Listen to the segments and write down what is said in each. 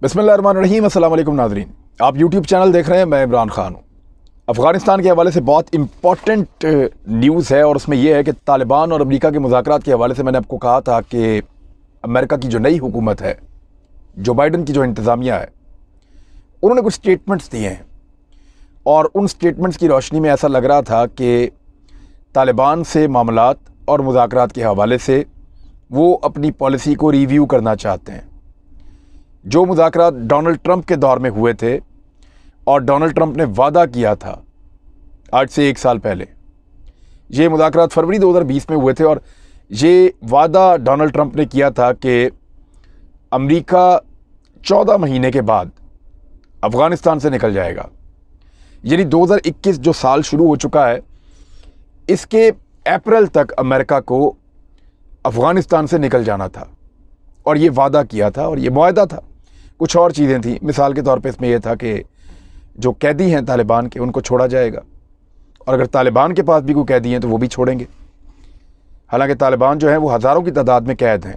बिस्मिल्लाहिर्रहमानिर्रहीम। अस्सलाम वालेकुम नाज़रीन, आप यूट्यूब चैनल देख रहे हैं। मैं इमरान ख़ान हूँ। अफ़गानिस्तान के हवाले से बहुत इम्पॉर्टेंट न्यूज़ है और उसमें यह है कि तालिबान और अमेरिका के मुज़ाकरात के हवाले से मैंने आपको कहा था कि अमेरिका की जो नई हुकूमत है, जो बाइडन की जो इंतज़ामिया है, उन्होंने कुछ स्टेटमेंट्स दिए हैं और उन स्टेटमेंट्स की रोशनी में ऐसा लग रहा था कि तालिबान से मामलात और मुज़ाकरात के हवाले से वो अपनी पॉलिसी को रिव्यू करना चाहते हैं। जो मुज़ाकरात डोनाल्ड ट्रंप के दौर में हुए थे और डोनाल्ड ट्रंप ने वादा किया था आज से 1 साल पहले, ये मुज़ाकरात फरवरी 2020 में हुए थे और ये वादा डोनाल्ड ट्रंप ने किया था कि अमेरिका 14 महीने के बाद अफ़गानिस्तान से निकल जाएगा। यानी 2021 जो साल शुरू हो चुका है, इसके अप्रैल तक अमेरिका को अफ़गानिस्तान से निकल जाना था और ये वादा किया था और ये मुआहदा था। कुछ और चीज़ें थी, मिसाल के तौर पे इसमें यह था कि जो कैदी हैं तालिबान के, उनको छोड़ा जाएगा और अगर तालिबान के पास भी कोई कैदी हैं तो वो भी छोड़ेंगे। हालांकि तालिबान जो है वो हज़ारों की तादाद में कैद हैं,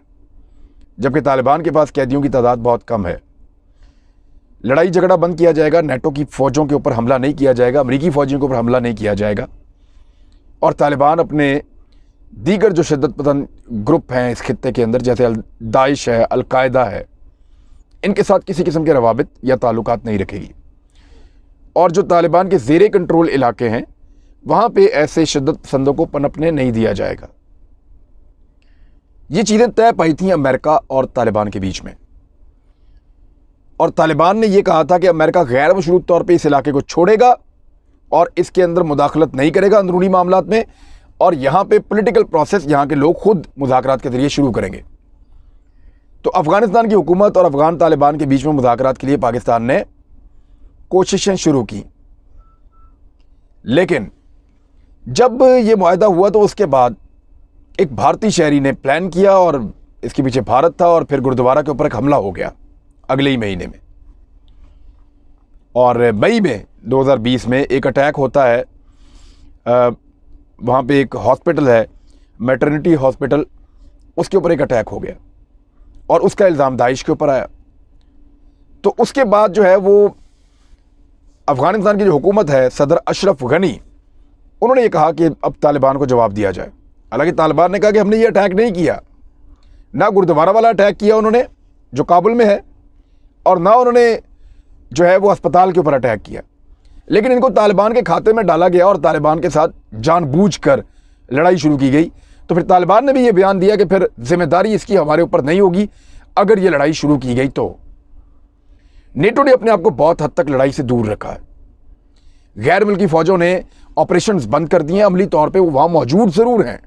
जबकि तालिबान के पास कैदियों की तादाद बहुत कम है। लड़ाई झगड़ा बंद किया जाएगा, नेटो की फ़ौजों के ऊपर हमला नहीं किया जाएगा, अमरीकी फ़ौजियों के ऊपर हमला नहीं किया जाएगा और तालिबान अपने दीगर जो शिद्दत पसंद ग्रुप हैं इस खित्ते के अंदर, जैसे दाइश है, अल-कायदा है, इनके साथ किसी किस्म के रवाबित या ताल्लुकात नहीं रखेगी और जो तालिबान के ज़ेरे कंट्रोल इलाके हैं वहाँ पे ऐसे शिद्दत पसंदों को पनपने नहीं दिया जाएगा। ये चीज़ें तय पाई थी अमेरिका और तालिबान के बीच में और तालिबान ने यह कहा था कि अमेरिका गैर मशरूत तौर पर इस इलाके को छोड़ेगा और इसके अंदर मुदाखलत नहीं करेगा अंदरूनी मामलात में, और यहाँ पे पॉलिटिकल प्रोसेस यहाँ के लोग खुद मुज़ाकरात के ज़रिए शुरू करेंगे। तो अफ़गानिस्तान की हुकूमत और अफ़गान तालिबान के बीच में मुज़ाकरात के लिए पाकिस्तान ने कोशिशें शुरू की, लेकिन जब ये मुआहदा हुआ तो उसके बाद एक भारतीय शहरी ने प्लान किया और इसके पीछे भारत था और फिर गुरुद्वारा के ऊपर एक हमला हो गया अगले ही महीने में। और मई में 2020 में एक अटैक होता है, वहाँ पे एक हॉस्पिटल है, मैटरनिटी हॉस्पिटल, उसके ऊपर एक अटैक हो गया और उसका इल्ज़ाम दाइश के ऊपर आया। तो उसके बाद जो है वो अफ़गानिस्तान की जो हुकूमत है, सदर अशरफ गनी, उन्होंने ये कहा कि अब तालिबान को जवाब दिया जाए। हालांकि तालिबान ने कहा कि हमने ये अटैक नहीं किया, ना गुरुद्वारा वाला अटैक किया उन्होंने जो काबुल में है, और ना उन्होंने जो है वो अस्पताल के ऊपर अटैक किया, लेकिन इनको तालिबान के खाते में डाला गया और तालिबान के साथ जानबूझकर लड़ाई शुरू की गई। तो फिर तालिबान ने भी ये बयान दिया कि फिर जिम्मेदारी इसकी हमारे ऊपर नहीं होगी अगर ये लड़ाई शुरू की गई तो। नेटो ने अपने आप को बहुत हद तक लड़ाई से दूर रखा है। गैर मुल्की फ़ौजों ने ऑपरेशंस बंद कर दिए, अमली तौर पे वो वहाँ मौजूद ज़रूर हैं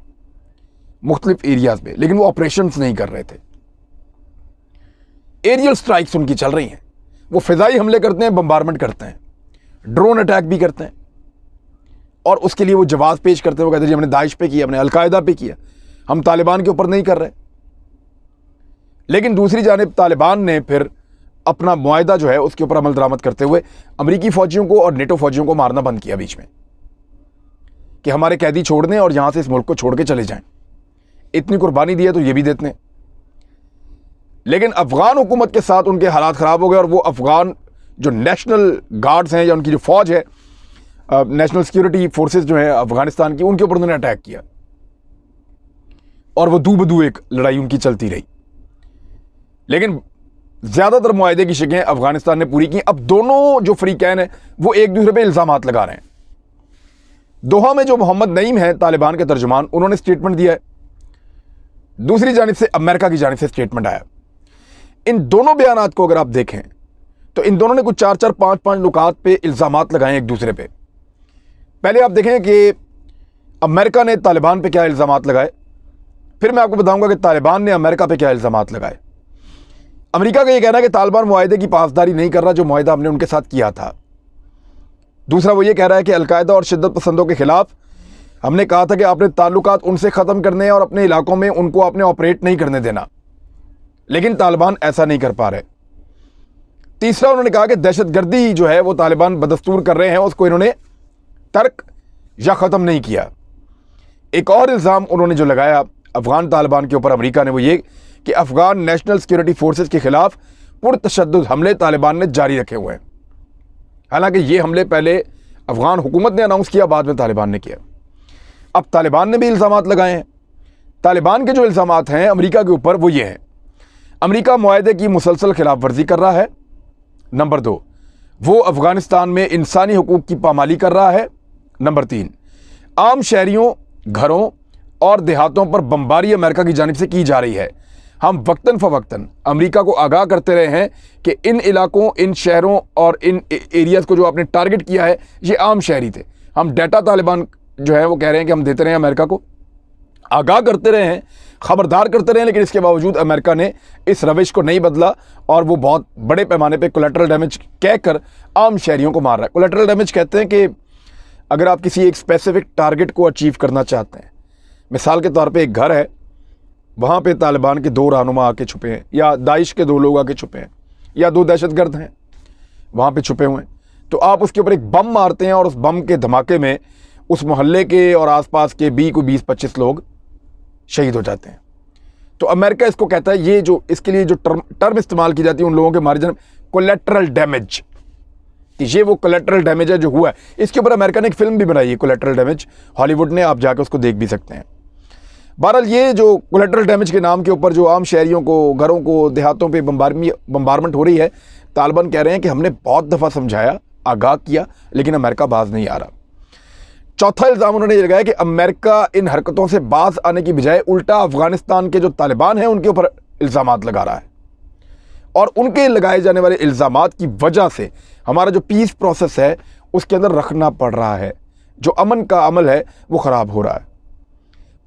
मुख्तलिफ एरियाज़ में, लेकिन वो ऑपरेशंस नहीं कर रहे थे। एरियल स्ट्राइक्स उनकी चल रही हैं, वो फ़िज़ाई हमले करते हैं, बम्बारमेंट करते हैं, ड्रोन अटैक भी करते हैं और उसके लिए वो जवाब पेश करते हैं। वो कहते हैं हमने दाइश पे किया, हमने अल-कायदा पे किया, हम तालिबान के ऊपर नहीं कर रहे। लेकिन दूसरी जानिब तालिबान ने फिर अपना मुआहदा जो है उसके ऊपर अमल दरामद करते हुए अमरीकी फ़ौजियों को और नेटो फ़ौजियों को मारना बंद किया बीच में, कि हमारे कैदी छोड़ दें और यहाँ से इस मुल्क को छोड़ के चले जाएं, इतनी कुर्बानी दी है तो ये भी देते हैं। लेकिन अफ़गान हुकूमत के साथ उनके हालात ख़राब हो गए और वो अफ़गान जो नेशनल गार्ड्स हैं या उनकी जो फ़ौज है, नेशनल सिक्योरिटी फोर्सेस जो हैं अफ़गानिस्तान की, उनके ऊपर उन्होंने अटैक किया और वो दू बदू एक लड़ाई उनकी चलती रही। लेकिन ज़्यादातर मुआहदे की शिकें अफ़गानिस्तान ने पूरी की। अब दोनों जो फ़रीक़ैन हैं वो एक दूसरे पे इल्ज़ामात लगा रहे हैं। दोहा में जो मोहम्मद नईम है तालिबान के तर्जुमान, उन्होंने स्टेटमेंट दिया है, दूसरी जानिब से अमेरिका की जानिब से स्टेटमेंट आया। इन दोनों बयानात को अगर आप देखें तो इन दोनों ने कुछ 4-4, 5-5 नुकात पे इल्ज़ामात लगाए एक दूसरे पे। पहले आप देखें कि अमेरिका ने तालिबान पे क्या इल्ज़ामात लगाए, फिर मैं आपको बताऊंगा कि तालिबान ने अमेरिका पे क्या इल्ज़ामात लगाए। अमेरिका का ये कहना है कि तालिबान मुआहदे की पासदारी नहीं कर रहा जो मुआहदा हमने उनके साथ किया था। दूसरा वो ये कह रहा है कि अल-कायदा और शिद्दत पसंदों के खिलाफ हमने कहा था कि आपने ताल्लुकात उनसे ख़त्म करने और अपने इलाकों में उनको आपने ऑपरेट नहीं करने देना, लेकिन तालिबान ऐसा नहीं कर पा रहे। तीसरा उन्होंने कहा कि दहशतगर्दी जो है वो तालिबान बदस्तूर कर रहे हैं, उसको इन्होंने तर्क या ख़त्म नहीं किया। एक और इल्ज़ाम उन्होंने जो लगाया अफ़गान तालिबान के ऊपर अमेरिका ने, वो ये कि अफ़गान नेशनल सिक्योरिटी फोर्सेस के ख़िलाफ़ पुरतशद्दुद हमले तालिबान ने जारी रखे हुए हैं। हालांकि ये हमले पहले अफगान हुकूमत ने अनाउंस किया, बाद में तालिबान ने किया। अब तालिबान ने भी इल्ज़ामात लगाए हैं। तालिबान के जो इल्ज़ामात हैं अमेरिका के ऊपर वो ये हैं, अमेरिका मुआहदे की मुसलसल खिलाफ वर्जी कर रहा है। नंबर 2, वो अफ़गानिस्तान में इंसानी हुकूक की पामाली कर रहा है। नंबर 3, आम शहरियों, घरों और देहातों पर बमबारी अमेरिका की जानिब से की जा रही है। हम वक्तन फ़वक्तन अमेरिका को आगाह करते रहे हैं कि इन इलाकों, इन शहरों और इन एरियाज़ को जो आपने टारगेट किया है ये आम शहरी थे। हम डाटा तालिबान जो है वो कह रहे हैं कि हम देते रहे हैं, अमेरिका को आगाह करते रहे हैं, ख़बरदार करते रहे, लेकिन इसके बावजूद अमेरिका ने इस रविश को नहीं बदला और वो बहुत बड़े पैमाने पे कोलैटरल डैमेज कहकर आम शहरियों को मार रहा है। कोलैटरल डैमेज कहते हैं कि अगर आप किसी एक स्पेसिफिक टारगेट को अचीव करना चाहते हैं, मिसाल के तौर पे एक घर है, वहाँ पे तालिबान के 2 रहनुमा आके छुपे हैं, या दाइश के 2 लोग आके छुपे हैं, या 2 दहशतगर्द हैं वहाँ पे छुपे हुए हैं, तो आप उसके ऊपर एक बम मारते हैं और उस बम के धमाके में उस मोहल्ले के और आसपास के 20-25 लोग शहीद हो जाते हैं। तो अमेरिका इसको कहता है, ये जो इसके लिए जो टर्म इस्तेमाल की जाती है उन लोगों के मारे जाने, कोलैटरल डैमेज, कि ये वो कोलैटरल डैमेज है जो हुआ है। इसके ऊपर अमेरिका ने एक फिल्म भी बनाई है, कोलैटरल डैमेज, हॉलीवुड ने, आप जाकर उसको देख भी सकते हैं। बहरहाल ये जो कोलैटरल डैमेज के नाम के ऊपर जो आम शहरियों को, घरों को, देहातों पे बम्बारमेंट हो रही है, तालिबान कह रहे हैं कि हमने बहुत दफ़ा समझाया, आगाह किया, लेकिन अमेरिका बाज नहीं आ रहा। चौथा इल्ज़ाम उन्होंने ये लगाया कि अमेरिका इन हरकतों से बाज आने की बजाय उल्टा अफ़गानिस्तान के जो तालिबान हैं उनके ऊपर इल्ज़ामात लगा रहा है, और उनके लगाए जाने वाले इल्ज़ामात की वजह से हमारा जो पीस प्रोसेस है उसके अंदर रखना पड़ रहा है, जो अमन का अमल है वो ख़राब हो रहा है।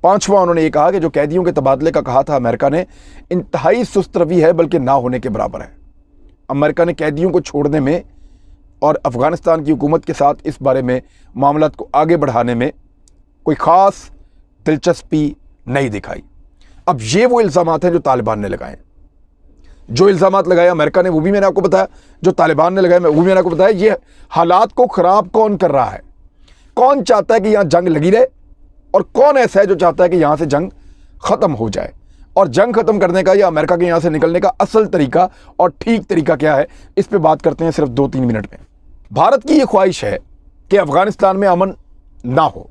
पांचवा, उन्होंने ये कहा कि जो कैदियों के तबादले का कहा था अमेरिका ने, इंतहाई सुस्त रवि है, बल्कि ना होने के बराबर है। अमेरिका ने कैदियों को छोड़ने में और अफ़गानिस्तान की हुकूमत के साथ इस बारे में मामलात को आगे बढ़ाने में कोई ख़ास दिलचस्पी नहीं दिखाई। अब ये वो इल्ज़ामात हैं जो तालिबान ने लगाए। जो इल्ज़ामात लगाए अमेरिका ने वो भी मैंने आपको बताया, जो तालिबान ने लगाए वो भी मैंने आपको बताया। ये हालात को ख़राब कौन कर रहा है? कौन चाहता है कि यहाँ जंग लगी रहे, और कौन ऐसा है जो चाहता है कि यहाँ से जंग ख़त्म हो जाए? और जंग ख़त्म करने का या अमेरिका के यहाँ से निकलने का असल तरीका और ठीक तरीका क्या है, इस पे बात करते हैं सिर्फ 2-3 मिनट में। भारत की ये ख्वाहिश है कि अफ़गानिस्तान में अमन ना हो।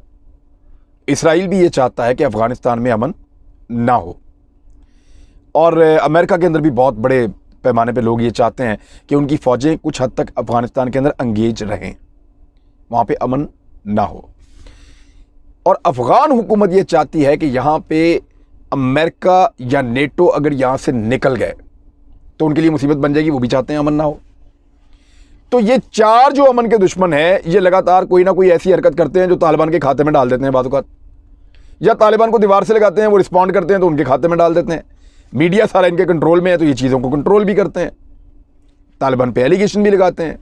इसराइल भी ये चाहता है कि अफ़गानिस्तान में अमन ना हो, और अमेरिका के अंदर भी बहुत बड़े पैमाने पे लोग ये चाहते हैं कि उनकी फ़ौजें कुछ हद तक अफ़गानिस्तान के अंदर एंगेज रहें, वहाँ पे अमन ना हो। और अफ़गान हुकूमत ये चाहती है कि यहाँ पे अमेरिका या नेटो अगर यहाँ से निकल गए तो उनके लिए मुसीबत बन जाएगी, वो भी चाहते हैं अमन ना हो। तो ये 4 जो अमन के दुश्मन हैं, ये लगातार कोई ना कोई ऐसी हरकत करते हैं जो तालिबान के खाते में डाल देते हैं बात, या तालिबान को दीवार से लगाते हैं, वो रिस्पॉन्ड करते हैं तो उनके खाते में डाल देते हैं। मीडिया सारा इनके कंट्रोल में है तो ये चीज़ों को कंट्रोल भी करते हैं, तालिबान पे एलिगेशन भी लगाते हैं,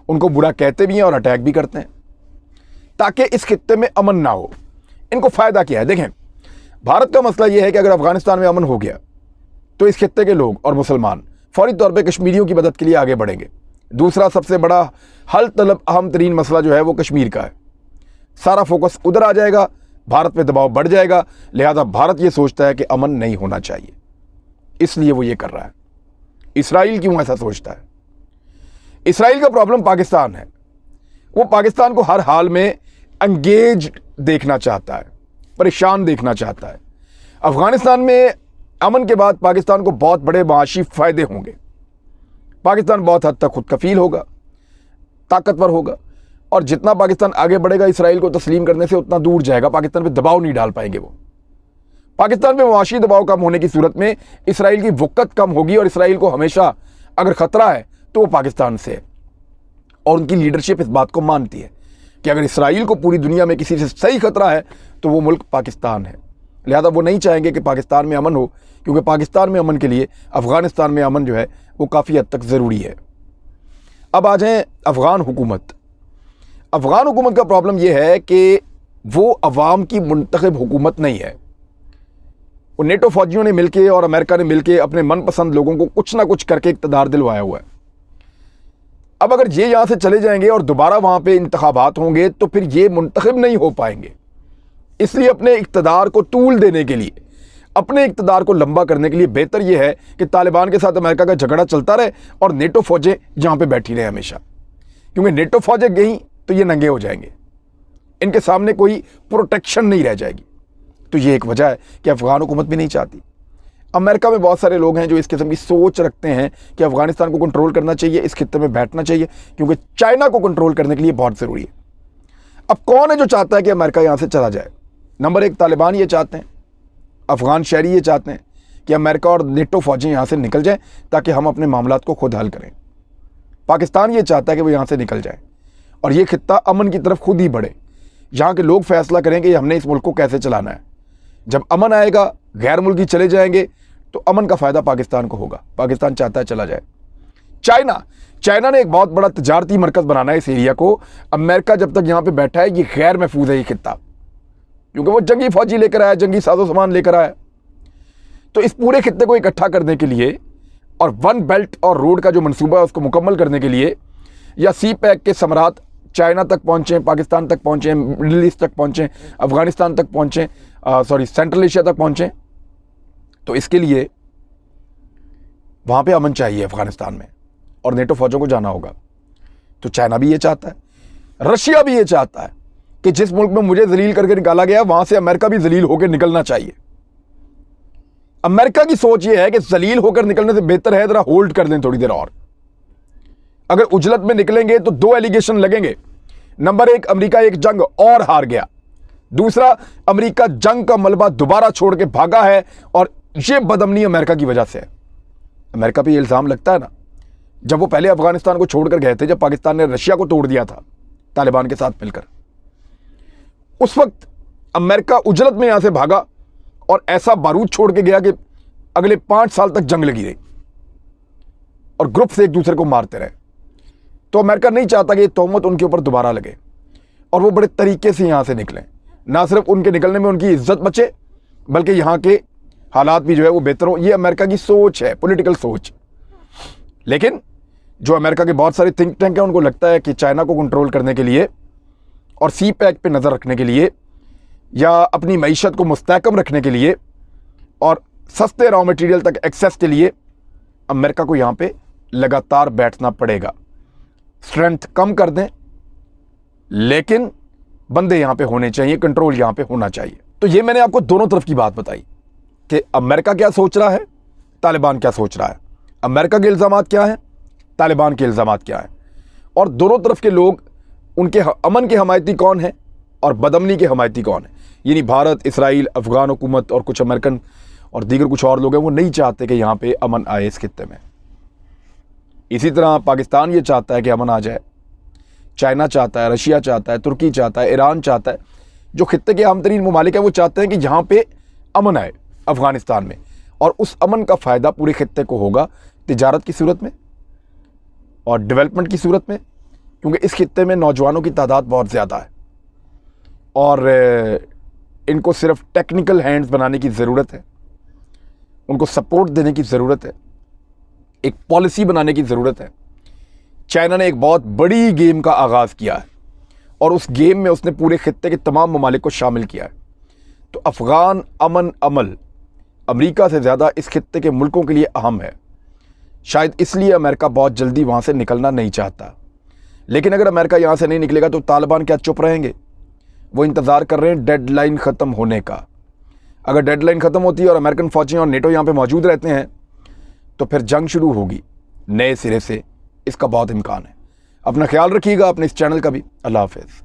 उनको बुरा कहते भी हैं और अटैक भी करते हैं, ताकि इस खित्ते में अमन ना हो। इनको फ़ायदा क्या है? देखें, भारत का मसला ये है कि अगर अफ़गानिस्तान में अमन हो गया तो इस खित्ते के लोग और मुसलमान फौरी तौर पे कश्मीरियों की मदद के लिए आगे बढ़ेंगे। दूसरा सबसे बड़ा हल तलब अहम तरीन मसला जो है वो कश्मीर का है। सारा फोकस उधर आ जाएगा, भारत पे दबाव बढ़ जाएगा, लिहाजा भारत ये सोचता है कि अमन नहीं होना चाहिए, इसलिए वो ये कर रहा है। इसराइल क्यों ऐसा सोचता है? इसराइल का प्रॉब्लम पाकिस्तान है। वो पाकिस्तान को हर हाल में एंगेज देखना चाहता है, परेशान देखना चाहता है। अफ़गानिस्तान में अमन के बाद पाकिस्तान को बहुत बड़े माशी फ़ायदे होंगे। पाकिस्तान बहुत हद तक खुद कफील होगा, ताकतवर होगा, और जितना पाकिस्तान आगे बढ़ेगा इसराइल को तस्लीम करने से उतना दूर जाएगा। पाकिस्तान पे दबाव नहीं डाल पाएंगे वो। पाकिस्तान पे माशी दबाव कम होने की सूरत में इसराइल की वक़्त कम होगी, और इसराइल को हमेशा अगर ख़तरा है तो वो पाकिस्तान से है, और उनकी लीडरशिप इस बात को मानती है कि अगर इसराइल को पूरी दुनिया में किसी से सही खतरा है तो वो मुल्क पाकिस्तान है। लिहाजा वो नहीं चाहेंगे कि पाकिस्तान में अमन हो, क्योंकि पाकिस्तान में अमन के लिए अफ़गानिस्तान में अमन जो है वो काफ़ी हद तक ज़रूरी है। अब आ जाएँ अफ़गान हुकूमत। अफ़गान हुकूमत का प्रॉब्लम यह है कि वो अवाम की मुंतखब हुकूमत नहीं है। वो नेटो फ़ौजियों ने मिलके और अमेरिका ने मिलके अपने मनपसंद लोगों को कुछ ना कुछ करके इक़्तिदार दिलवाया हुआ है। अब अगर ये यहाँ से चले जाएंगे और दोबारा वहाँ पे इंतखाबात होंगे तो फिर ये मुंतखब नहीं हो पाएंगे। इसलिए अपने इक़्तिदार को तूल देने के लिए, अपने इक़्तिदार को लंबा करने के लिए बेहतर यह है कि तालिबान के साथ अमेरिका का झगड़ा चलता रहे और नेटो फौजें यहाँ पे बैठी रहे हमेशा, क्योंकि नेटो फौजें गई तो ये नंगे हो जाएंगे, इनके सामने कोई प्रोटेक्शन नहीं रह जाएगी। तो ये एक वजह है कि अफगान हुकूमत भी नहीं चाहती। अमेरिका में बहुत सारे लोग हैं जो इस किस्म की सोच रखते हैं कि अफगानिस्तान को कंट्रोल करना चाहिए, इस खित्ते में बैठना चाहिए, क्योंकि चाइना को कंट्रोल करने के लिए बहुत ज़रूरी है। अब कौन है जो चाहता है कि अमेरिका यहाँ से चला जाए? नंबर एक, तालिबान ये चाहते हैं, अफगान शहरी ये चाहते हैं कि अमेरिका और नेटो फौजें यहाँ से निकल जाएं ताकि हम अपने मामलात को खुद हल करें। पाकिस्तान ये चाहता है कि वो यहाँ से निकल जाए और ये खित्ता अमन की तरफ खुद ही बढ़े। यहाँ के लोग फैसला करें कि हमने इस मुल्क को कैसे चलाना है। जब अमन आएगा, गैर मुल्की चले जाएंगे, तो अमन का फ़ायदा पाकिस्तान को होगा। पाकिस्तान चाहता है चला जाए। चाइना ने एक बहुत बड़ा तजारती मरकज़ बनाना है इस एरिया को। अमेरिका जब तक यहाँ पे बैठा है, ये गैर महफूज है ये खित्ता, क्योंकि वो जंगी फौजी लेकर आया, जंगी साजो सामान लेकर आया। तो इस पूरे खित्ते को इकट्ठा करने के लिए और वन बेल्ट और रोड का जो मंसूबा है उसको मुकम्मल करने के लिए, या सी पैक के समरात चाइना तक पहुँचें, पाकिस्तान तक पहुँचें, मिडल ईस्ट तक पहुँचें, अफगानिस्तान तक पहुँचें, सेंट्रल एशिया तक पहुँचें, तो इसके लिए वहाँ पे अमन चाहिए अफगानिस्तान में, और नेटो फौजों को जाना होगा। तो चाइना भी ये चाहता है, रशिया भी ये चाहता है कि जिस मुल्क में मुझे जलील करके निकाला गया वहाँ से अमेरिका भी जलील होकर निकलना चाहिए। अमेरिका की सोच ये है कि जलील होकर निकलने से बेहतर है ज़रा होल्ड कर लें थोड़ी देर और। अगर उजलत में निकलेंगे तो दो एलिगेशन लगेंगे। नंबर एक, अमेरिका एक जंग और हार गया। दूसरा, अमेरिका जंग का मलबा दोबारा छोड़ के भागा है और यह बदअमनी अमेरिका की वजह से है। अमेरिका पे ये इल्ज़ाम लगता है ना, जब वो पहले अफगानिस्तान को छोड़कर गए थे, जब पाकिस्तान ने रशिया को तोड़ दिया था तालिबान के साथ मिलकर, उस वक्त अमेरिका उजलत में यहां से भागा और ऐसा बारूद छोड़ के गया कि अगले 5 साल तक जंग लगी रही और ग्रुप से एक दूसरे को मारते रहे। तो अमेरिका नहीं चाहता कि ये तोहमत उनके ऊपर दोबारा लगे और वो बड़े तरीके से यहां से निकलें। ना सिर्फ उनके निकलने में उनकी इज्जत बचे, बल्कि यहां के हालात भी जो है वो बेहतर हो। ये अमेरिका की सोच है, पॉलिटिकल सोच। लेकिन जो अमेरिका के बहुत सारे थिंक टैंक हैं, उनको लगता है कि चाइना को कंट्रोल करने के लिए और सी पैक पे नज़र रखने के लिए, या अपनी मईशत को मुस्तहकम रखने के लिए और सस्ते रॉ मटेरियल तक एक्सेस के लिए, अमेरिका को यहाँ पे लगातार बैठना पड़ेगा। स्ट्रेंथ कम कर दें, लेकिन बंदे यहाँ पे होने चाहिए, कंट्रोल यहाँ पे होना चाहिए। तो ये मैंने आपको दोनों तरफ की बात बताई कि अमेरिका क्या सोच रहा है, तालिबान क्या सोच रहा है। अमेरिका के इल्ज़ामात क्या हैं, तालिबान के इल्ज़ामात क्या हैं, और दोनों तरफ के लोग, उनके अमन के हमायती कौन है और बदअमनी के हमायती कौन है। यानी भारत, इसराइल, अफगान हुकूमत और कुछ अमेरिकन और दीगर कुछ और लोग हैं, वो नहीं चाहते कि यहाँ पे अमन आए इस खित्ते में। इसी तरह पाकिस्तान ये चाहता है कि अमन आ जाए, चाइना चाहता है, रशिया चाहता है, तुर्की चाहता है, ईरान चाहता है। जो खित्ते के अहम तरीन ममालिक हैं वो चाहते हैं कि यहाँ पे अमन आए अफगानिस्तान में, और उस अमन का फ़ायदा पूरे खित्ते को होगा तिजारत की सूरत में और डेवलपमेंट की सूरत में, क्योंकि इस खित्ते में नौजवानों की तादाद बहुत ज़्यादा है और इनको सिर्फ टेक्निकल हैंड्स बनाने की ज़रूरत है, उनको सपोर्ट देने की ज़रूरत है, एक पॉलिसी बनाने की ज़रूरत है। चाइना ने एक बहुत बड़ी गेम का आगाज़ किया है और उस गेम में उसने पूरे खित्ते के तमाम ममालिक को शामिल किया है। तो अफ़गान अमन अमल अमेरिका से ज़्यादा इस खित्ते के मुल्कों के लिए अहम है। शायद इसलिए अमेरिका बहुत जल्दी वहाँ से निकलना नहीं चाहता। लेकिन अगर अमेरिका यहाँ से नहीं निकलेगा तो तालिबान क्या चुप रहेंगे? वो इंतज़ार कर रहे हैं डेडलाइन ख़त्म होने का। अगर डेडलाइन ख़त्म होती है और अमेरिकन फ़ौजी और नेटो यहाँ पे मौजूद रहते हैं तो फिर जंग शुरू होगी नए सिरे से, इसका बहुत इम्कान है। अपना ख्याल रखिएगा, अपने इस चैनल का भी। अल्लाह हाफ़िज़।